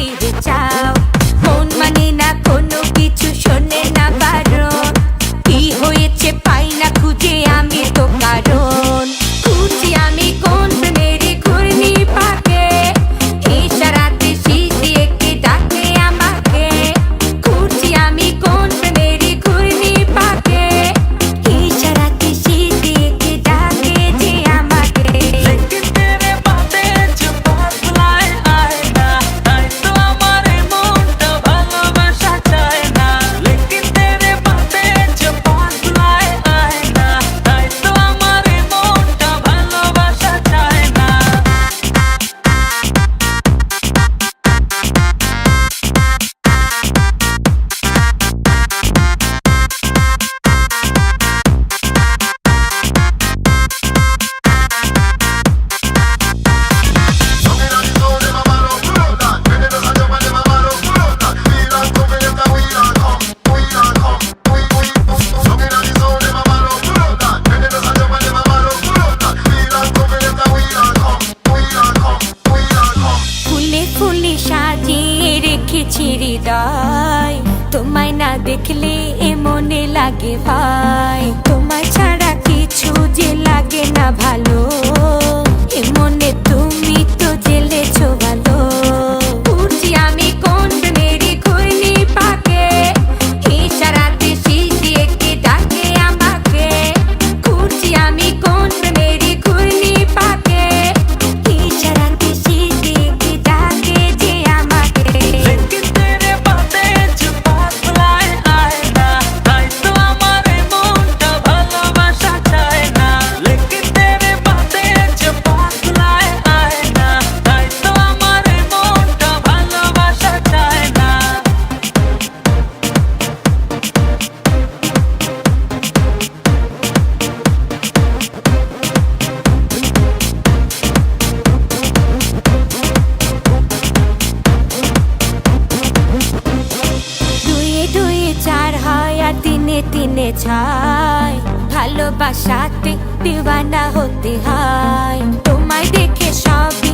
ফিরে যাও। মন মানে না কোনো কিছু, শোনে না বারণ। কি হয়েছে পাই না খুঁজে আমি তো কারণ। খুঁজি আমি কোন প্রেমের ঘূর্ণি পাকে, ইশারাতে শীষ দিয়ে কে ডাকে আমাকে। খুঁজি আমি কোন প্রেমের ঘূর্ণি পাকে, ইশারাতে শীষ দিয়ে কে ডাকে যে আমাকে। लेकिन तेरे बातें जो बदलाए आए ना, তাই তো আমার মনটা ভালোবাসা চায় না। लेकिन तेरे बातें जो बदलाए आए ना, তাই তো আমার মনটা ভালোবাসা চায় না। ফুলে ফুলে সাজিয়ে রেখেছি হৃদয়, তোমায় না দেখলে এ মনে লাগে ভাই। তোমায় ছাড়া কিছু যে লাগে না ভালো, এ মনে তুমি তো জেলেছো ভালো। খুঁজি আমি কোন প্রেমের ঘূর্ণি পাকে, ইশারাতে শীষ দিয়ে কে ডাকে আমাকে। খুঁজি আমি কোন প্রেমের ঘূর্ণি পাকে, ইশারাতে শীষ দিয়ে কে ডাকে যে আমাকে। लेकिन तेरे बातें जो बदलाए आए ना, তাই তো আমার মনটা ভালোবাসা চায় না। लेकिन तेरे बातें जो बदलाए आए ना, তাই তো আমার মনটা ভালোবাসা চায় না। দুয়ে দুয়ে চার হয় আর তিনে তিনে ছয়, ভালোবাসাতে দিওয়ানা হতে হয়। তোমায় দেখে সবই